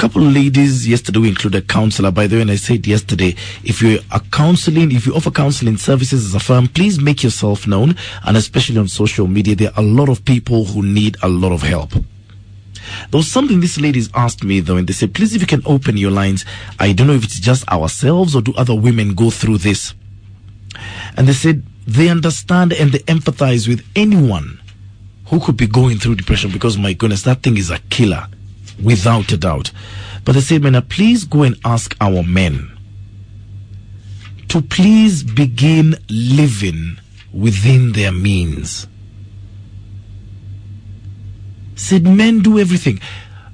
couple of ladies yesterday, we included a counselor. By the way, and I said yesterday, if you offer counseling services as a firm, please make yourself known, and especially on social media. There are a lot of people who need a lot of help. There was something these ladies asked me though, and they said, please, if you can open your lines. I don't know if it's just ourselves or do other women go through this. And they said they understand and they empathize with anyone who could be going through depression, because my goodness, that thing is a killer, without a doubt. But they said, Mena, please go and ask our men to please begin living within their means. Said men do everything.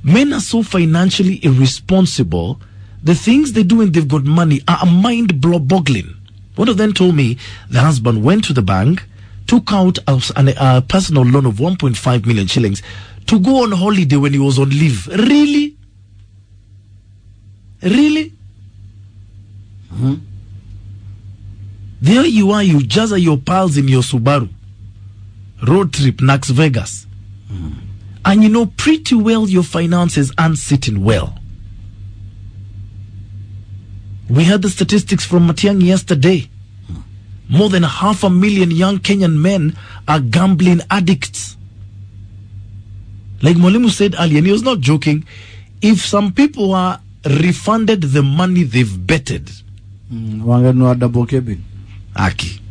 Men are so financially irresponsible. The things they do when they've got money are mind-boggling. One of them told me the husband went to the bank, took out a personal loan of 1.5 million shillings to go on holiday when he was on leave. Really? Really? Mm-hmm. There you are, you just are your pals in your Subaru. Road trip, Las Vegas. Mm. And you know pretty well your finances aren't sitting well. We had the statistics from Matiang'i yesterday. More than 500,000 young Kenyan men are gambling addicts. Like Mwalimu said earlier, and he was not joking, if some people are refunded the money they've betted, Aki.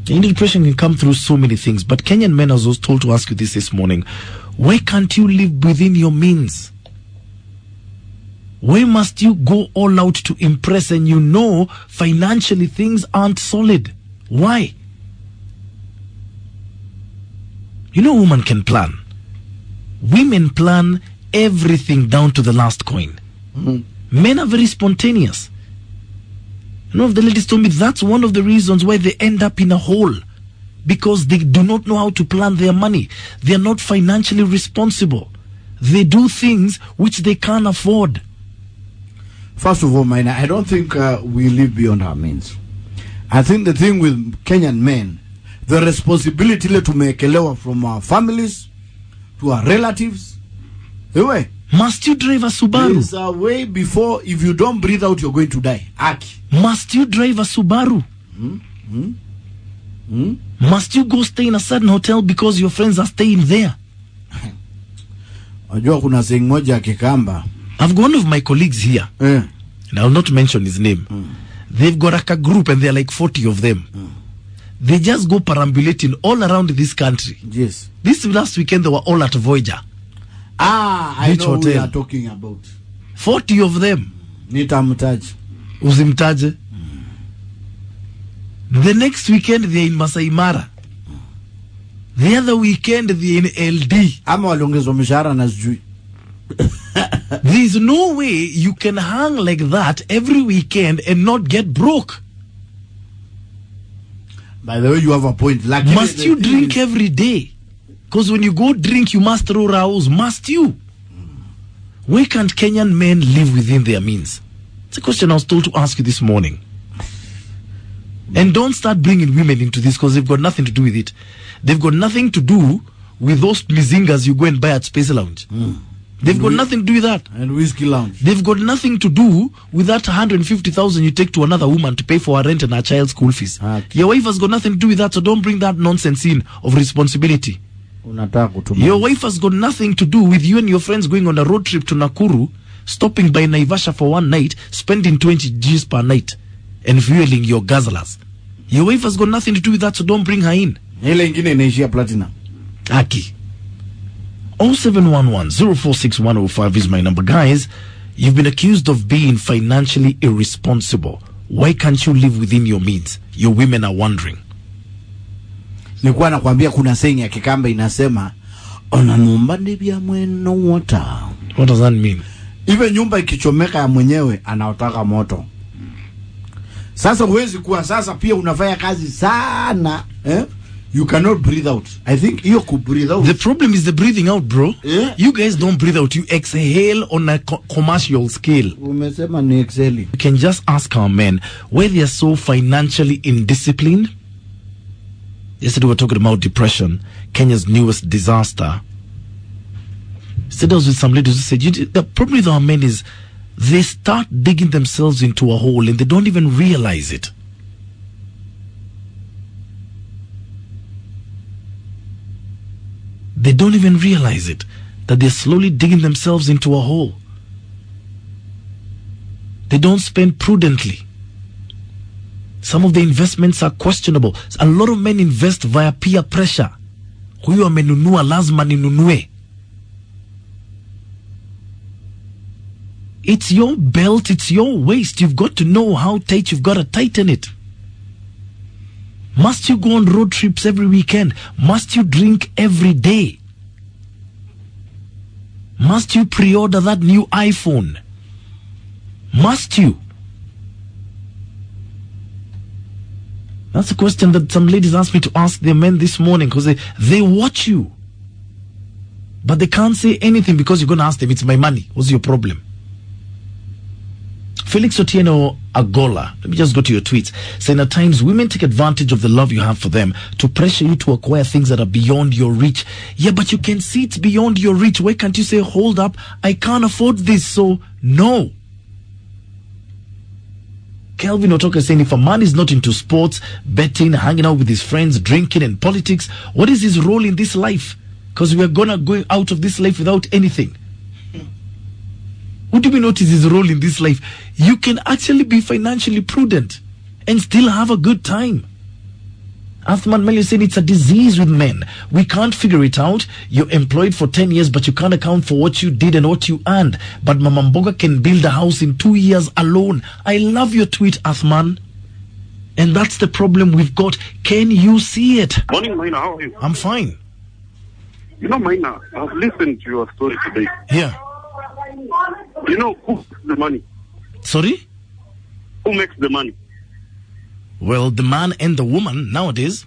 Depression can come through so many things, but Kenyan men, as I was told to ask you this morning, why can't you live within your means? Why must you go all out to impress, and you know financially things aren't solid? Why? You know, women can plan. Women plan everything down to the last coin. Mm-hmm. Men are very spontaneous. One of the ladies told me that's one of the reasons why they end up in a hole, because they do not know how to plan their money. They are not financially responsible. They do things which they can't afford. First of all, Maina, I don't think we live beyond our means. I think the thing with Kenyan men, the responsibility to make a level from our families to our relatives. Anyway, must you drive a Subaru? There's a way before, if you don't breathe out, you're going to die. Aki. Must you drive a Subaru? Must you go stay in a certain hotel because your friends are staying there? I've got one of my colleagues here, and I'll not mention his name. They've got a group and they're like 40 of them. They just go perambulating all around this country. Yes. This last weekend they were all at Voyager. I know hotel. Who you are talking about. 40 of them. Nitamtaji. Usimtaje. The next weekend they're in Masai Mara. The other weekend they're in LD. There's no way you can hang like that every weekend and not get broke. By the way, you have a point. Must you drink every day? Because when you go drink, you must throw rows. Must you? Why can't Kenyan men live within their means? It's a question I was told to ask you this morning. And don't start bringing women into this, because they've got nothing to do with it. They've got nothing to do with those mizingas you go and buy at Space Lounge. They've got nothing to do with that. And Whiskey Lounge. They've got nothing to do with that 150,000 you take to another woman to pay for her rent and her child's school fees. Okay. Your wife has got nothing to do with that, so don't bring that nonsense in of responsibility. Your wife has got nothing to do with you and your friends going on a road trip to Nakuru, stopping by Naivasha for one night, spending 20 G's per night, and fueling your guzzlers. Your wife has got nothing to do with that, so don't bring her in. Aki. 0711-046105 is my number. Guys, you've been accused of being financially irresponsible. Why can't you live within your means? Your women are wondering. Nilikuwa nakwambia kuna saying ya Kikamba inasema ona nyumba ndivya mweno water. What does that mean? Even nyumba ikichomeka ya mwenyewe anaotaka moto. Sasa huwezi kuwa sasa pia unafanya kazi sana, you cannot breathe out. I think you could breathe out. The problem is the breathing out, bro. Yeah. You guys don't breathe out. You exhale on a commercial scale. Umesema ni exhale. You can just ask our men why they are so financially indisciplined. Yesterday we were talking about depression, Kenya's newest disaster. said I was with some ladies who said, the problem with our men is they start digging themselves into a hole and they don't even realize it. They don't even realize it, that they're slowly digging themselves into a hole. They don't spend prudently. Some of the investments are questionable. A lot of men invest via peer pressure. Huyu amenunua lazima ninunue. It's your belt, it's your waist. You've got to know how tight you've got to tighten it. Must you go on road trips every weekend? Must you drink every day? Must you pre-order that new iPhone? Must you? That's a question that some ladies asked me to ask their men this morning, because they watch you. But they can't say anything because you're going to ask them, it's my money. What's your problem? Felix Otieno Agola, let me just go to your tweets, saying at times women take advantage of the love you have for them to pressure you to acquire things that are beyond your reach. Yeah, but you can see it's beyond your reach. Why can't you say, hold up, I can't afford this, so no. Kelvin Otoka saying, if a man is not into sports, betting, hanging out with his friends, drinking and politics, what is his role in this life? Because we are gonna go out of this life without anything. What do we notice his role in this life? You can actually be financially prudent and still have a good time. Athman Mel is saying it's a disease with men. We can't figure it out. You're employed for 10 years, but you can't account for what you did and what you earned. But Mama Mboga can build a house in 2 years alone. I love your tweet, Athman. And that's the problem we've got. Can you see it? Morning, Maina. How are you? I'm fine. You know, Maina, I've listened to your story today. Yeah. You know, who makes the money? Sorry? Who makes the money? Well, the man and the woman nowadays.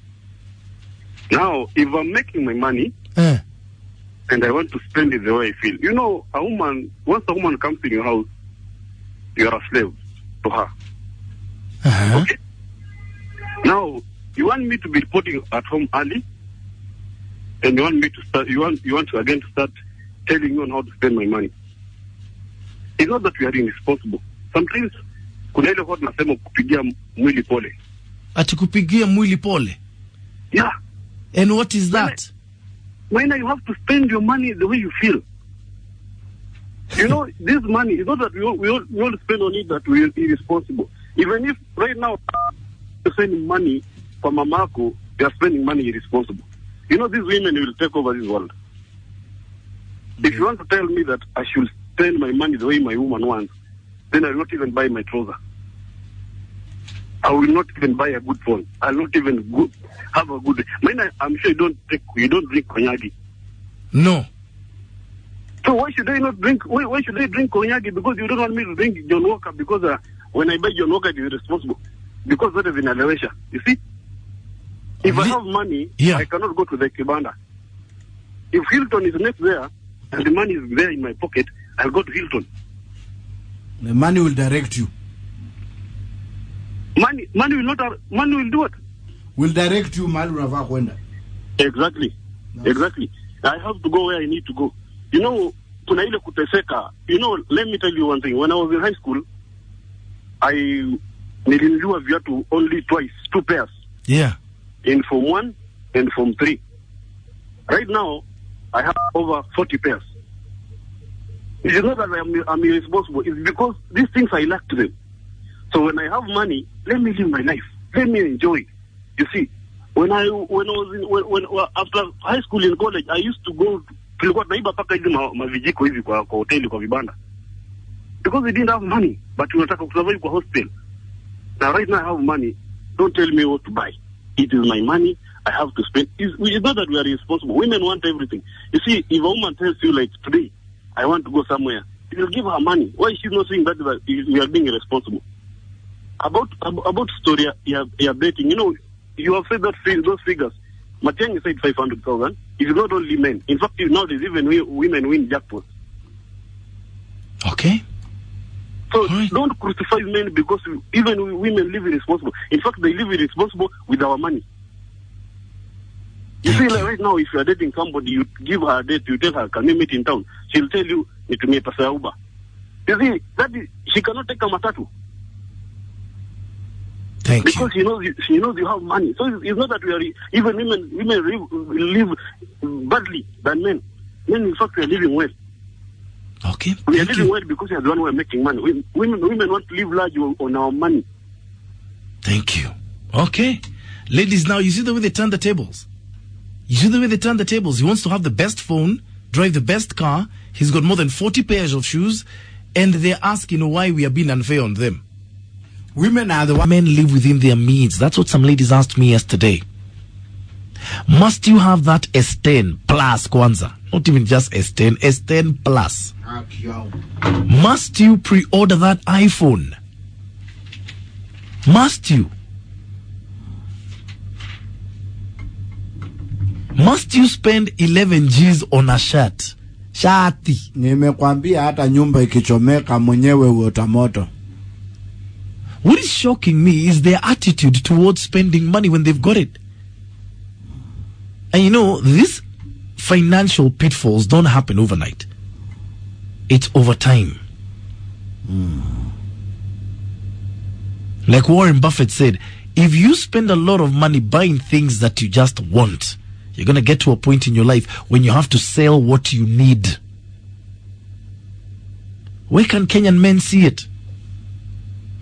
Now, if I'm making my money and I want to spend it the way I feel, you know, a woman, once a woman comes in your house, you are a slave to her. Okay? Now, you want me to be reporting at home early, and you want me to start, you want to again to start telling you on how to spend my money. It's not that we are irresponsible. Sometimes kuna ile kwa tunasema kupigia mwili pole. Ati kupigia mwili pole? Yeah. And what is that? When you have to spend your money the way you feel. You know, this money is not that we all spend on it that we are irresponsible. Even if right now you're spending money for mamako, they are spending money irresponsible. You know, these women will take over this world. If you want to tell me that I should spend my money the way my woman wants, then I will not even buy my trouser. I will not even buy a good phone. I'll not even have a good. I'm sure you don't drink cognac. No. So why should I not drink? Why should I drink cognac? Because you don't want me to drink John Walker. Because when I buy John Walker, it is responsible. Because that is in Alewesha. You see, if I have money, I cannot go to the Kibanda. If Hilton is next there and the money is there in my pocket, I'll go to Hilton. The money will direct you. Money will do what? Will direct you, Mali Rava Kwenda. Exactly. Exactly. I have to go where I need to go. You know, kuna ile kuteseka. You know, let me tell you one thing. When I was in high school, I nilinunua viatu only twice, 2 pairs. Yeah. In Form 1 and Form 3. Right now, I have over 40 pairs. It is not that I'm irresponsible. It's because these things I lack to them. So when I have money, let me live my life. Let me enjoy. You see, when after high school and college, I used to go. Tulikuwa tunaiba paka hizi mavijiko hivi kwa hoteli kwa vibanda. Because we didn't have money, but tunataka kusurvive kwa hostel. Now right now I have money. Don't tell me what to buy. It is my money. I have to spend. It's not that we are responsible. Women want everything. You see, if a woman tells you like today, I want to go somewhere, you will give her money. Why is she not saying that we are being irresponsible? About story you're betting, you know, you have said that those figures. Matiang'i said 500,000. It's not only men. In fact, nowadays even women win jackpots. Okay. So don't crucify men because even women live irresponsible. In fact, they live irresponsible with our money. You see, like right now, if you are dating somebody, you give her a date, you tell her, can we meet in town? She'll tell you, nitumie pesa ya Uber. You see, she cannot take a matatu. Thank you. Because she knows you have money. So it's not that we are, even women live badly than men. Men, in fact, we are living well. Okay. We are living well because we are the one who are making money. Women want to live large on our money. Thank you. Okay. Ladies, now you see the way they turn the tables. You see the way they turn the tables. He wants to have the best phone, drive the best car. He's got more than 40 pairs of shoes. And they're asking why we are being unfair on them. Women are the ones. Men live within their means. That's what some ladies asked me yesterday. Must you have that S10 plus Kwanzaa? Not even just S10, S10 plus. Must you pre-order that iPhone? Must you? Must you spend 11 G's on a shirt? Shati. Nimekwambia hata nyumba ikichomeka mwenyewe uota moto. What is shocking me is their attitude towards spending money when they've got it. And you know, these financial pitfalls don't happen overnight. It's over time. Like Warren Buffett said, if you spend a lot of money buying things that you just want, you're going to get to a point in your life when you have to sell what you need. Where can Kenyan men see it?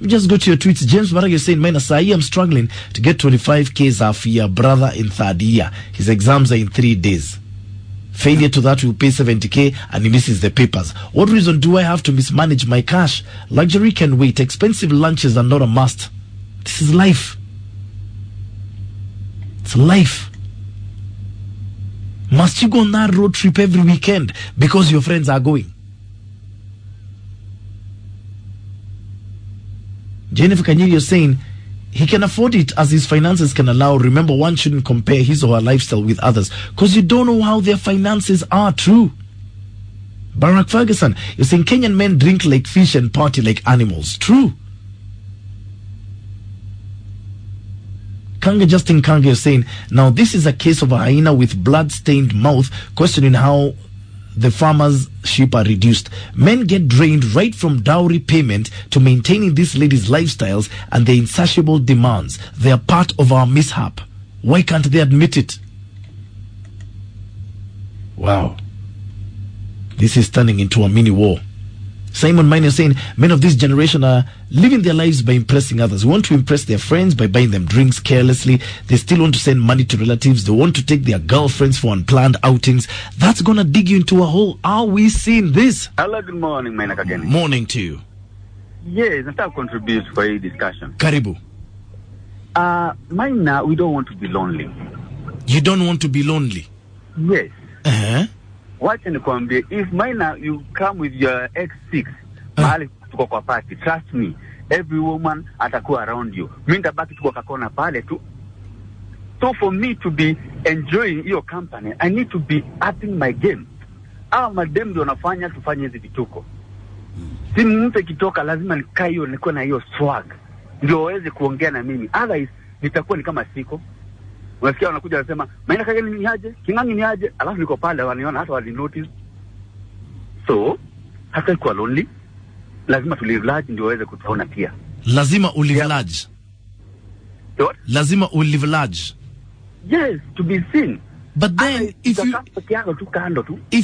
You just go to your tweets. James Barag is saying, Asai, I'm struggling to get 25K Zafia, brother in third year. His exams are in 3 days. Failure to that will pay 70K and he misses the papers. What reason do I have to mismanage my cash? Luxury can wait. Expensive lunches are not a must. This is life. It's life. Must you go on that road trip every weekend because your friends are going? Jennifer Kanyiri is saying he can afford it as his finances can allow. Remember, one shouldn't compare his or her lifestyle with others because you don't know how their finances are. True. Barack Ferguson, you're saying Kenyan men drink like fish and party like animals. True. Justin Kanga is saying, now this is a case of a hyena with blood-stained mouth questioning how the farmers' sheep are reduced. Men get drained right from dowry payment to maintaining these ladies' lifestyles and their insatiable demands. They are part of our mishap. Why can't they admit it? Wow. This is turning into a mini war. Simon Mine is saying, men of this generation are living their lives by impressing others. We want to impress their friends by buying them drinks carelessly. They still want to send money to relatives. They want to take their girlfriends for unplanned outings. That's going to dig you into a hole. Are we seeing this? Hello, good morning, Maina Kageni. Morning to you. Yes, I start contribute for a discussion. Karibu. Maina, we don't want to be lonely. You don't want to be lonely? Yes. Uh-huh. Watch and Kwambie, if Maina, you come with your X6, mahali tuko kwa party, trust me, every woman atakuwa around you. Mimi nitabaki tuko kakona pale tu. So for me to be enjoying your company, I need to be upping my game. Madem ndio nafanya tufanye hizi vituko. Si mtu kitoka lazima nikae hiyo niko na hiyo swag. Ndio waweze kuongea na mimi. Otherwise nitakuwa ni kama siko. Unasikia wanakuja wanasema, Maina Kageni ni aje? Kingangi ni aje? Alafu niko pale waniona hata wali notice. So, hata ikuwa lonely, lazima tu live large ndio waweze kutuona pia. Lazima ulive large. What? Lazima ulive large. Yes, to be seen. But then, if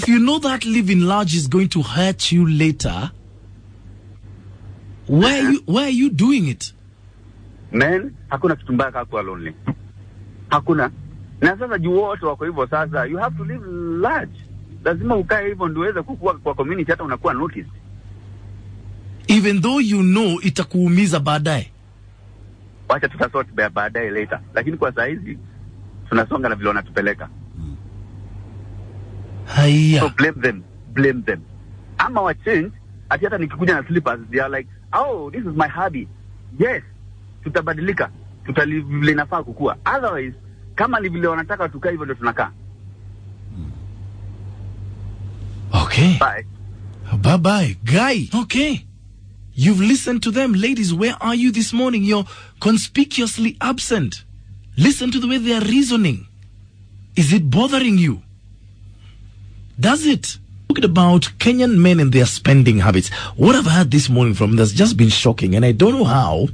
you know that living large is going to hurt you later, why are you doing it? Man, hakuna kitu mbaya kama kuwa lonely. Hakuna. Na sasa juu wote wako hivyo sasa, you have to live large. Lazima ukae hivyo ndio uweze kukua kwa community hata unakuwa noticed. Even though you know itakuumiza baadaye. Wacha tutasort baadaye later. Lakini kwa saa hizi tunasonga na vile wanatupeleka. Haya. So blame them. Ama wa change, hata nikikuja na slippers, they are like, "Oh, this is my hobby." Yes, tutabadilika. Tutalive vile inafaa kukua. Otherwise, kama ni vile wanataka tukae hivyo ndio tunakaa. Okay. Bye. Bye. Guy. Okay. You've listened to them. Ladies, where are you this morning? You're conspicuously absent. Listen to the way they are reasoning. Is it bothering you? Does it? Talking about Kenyan men and their spending habits. What I've heard this morning from them has just been shocking, and I don't know how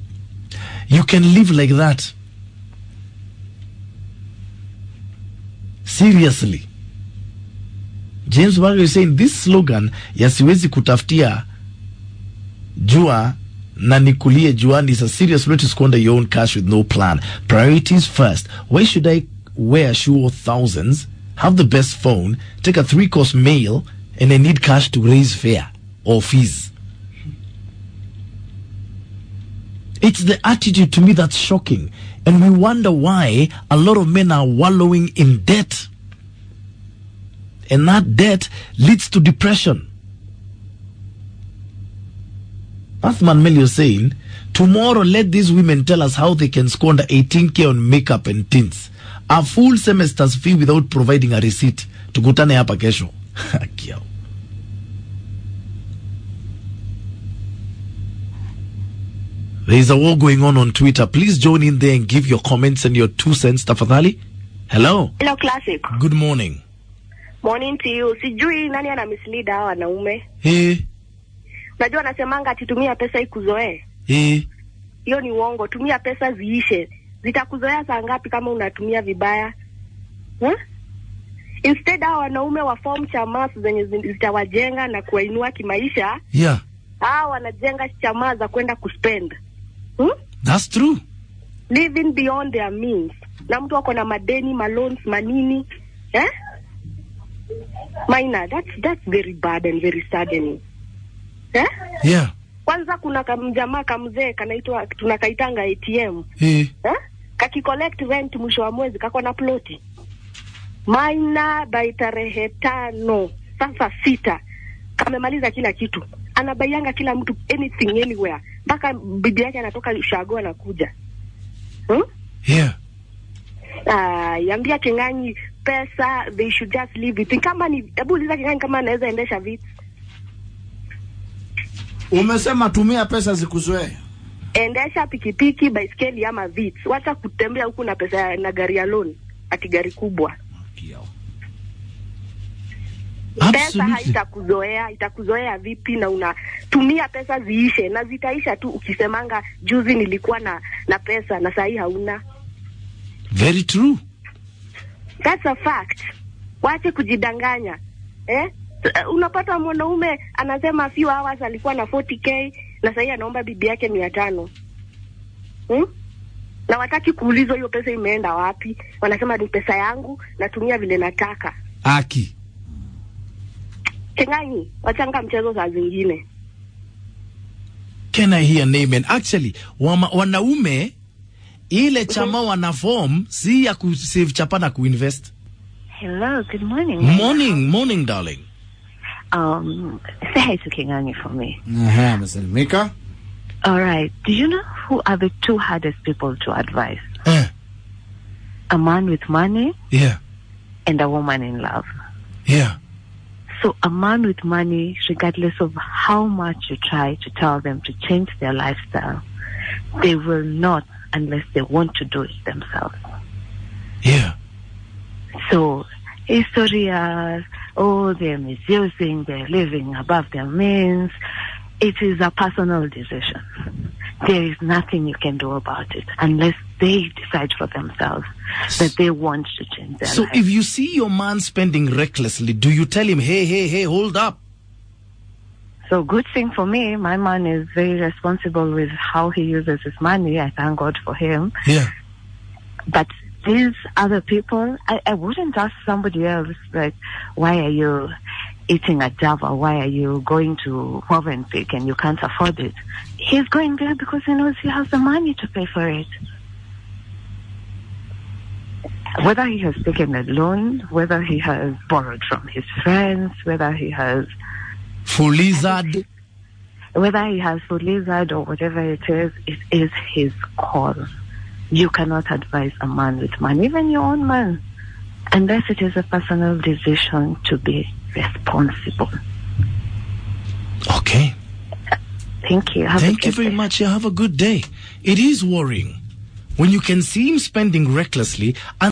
you can live like that. Seriously. James Barger is saying this slogan ya siwezi kutafutia jua na nikulie juani is a serious way to squander your own cash with no plan. Priorities first. Why should I wear a shoe of thousands, have the best phone, take a 3-course meal, and I need cash to raise fare or fees? It's the attitude to me that's shocking. And we wonder why a lot of men are wallowing in debt. And that debt leads to depression. Athman Mel, you're saying, tomorrow let these women tell us how they can squander 18K on makeup and tints. A full semester's fee without providing a receipt. Tukutane hapa kesho. There is a war going on Twitter. Please join in there and give your comments and your 2 cents, tafadhali. Hello. Hello, Classic. Good morning. Morning to you. Sijui nani ana mislead hawa wanaume. Unajua anasemanga atitumia pesa ikuzoee. Hiyo ni uongo. Tumia pesa ziishe. Zitakuzoea saa ngapi kama unatumia vibaya? Instead hawa wanaume wa form chama zenye zitawajenga na kuwainua kimaisha. Yeah. Hawa wanajenga chama za kwenda kuspend. That's true. Living beyond their means. Na mtu wako na madeni, loans, manini. Minor, that's very bad and very saddening. Yeah. Kwanza kuna kamjamaa kamzee kanaitwa tunakaitanga ATM. Kaki collect rent mwisho wa mwezi kako na ploti. Minor by tarehe 5 sasa 6 kamemaliza kila kitu. Anabayanga kila mtu anything anywhere. Mpaka bibi yake anatoka ushago anakuja. Yeah. Yambia Kinganyi pesa they should just leave it. Kama ni hebu uliza Kinganyi kama anaweza endesha vitu. Umesema tumia pesa zikuzoee. Endesha pikipiki, baiskeli ama vitu. Wacha kutembea huku na pesa na gari ya loan, ati gari kubwa. Pesa haitakuzoea, itakuzoea vipi na unatumia pesa ziishe na zitaisha tu ukisemanga juzi nilikuwa na pesa na sahi hauna. Very true. That's a fact. Wache kujidanganya. Unapata mwanaume anasema few hours alikuwa na 40K na sasa anaomba bibi yake 500. Na wataki kuulizwa hiyo pesa imeenda wapi. Wanasema ni pesa yangu natumia vile nataka. Aki. Kenganyi, wachanga mchezo saa zingine. Can I hear name? And actually, wanaume ile chama wana form si ya ku save chapa na ku invest. Hello, good morning. Morning, darling. Say hi to Kinganyi for me. Mr. Mika. All right. Do you know who are the 2 hardest people to advise? A man with money. Yeah. And a woman in love. Yeah. So a man with money, regardless of how much you try to tell them to change their lifestyle, they will not unless they want to do it themselves. Yeah. So, historia, they're misusing, they're living above their means. It is a personal decision. There is nothing you can do about it unless they decide for themselves that they want to change their life. So if you see your man spending recklessly, do you tell him, hey, hold up? So good thing for me, my man is very responsible with how he uses his money. I thank God for him. Yeah. But these other people, I wouldn't ask somebody else, like, why are you eating at Java? Why are you going to Movenpick and you can't afford it? He's going there because he knows he has the money to pay for it. Whether he has taken a loan, whether he has borrowed from his friends, whether he has full lizard, or whatever it is his call. You cannot advise a man with money, even your own man, unless it is a personal decision to be responsible. Okay. Thank you. Thank you very much. Have a good day. It is worrying when you can see him spending recklessly and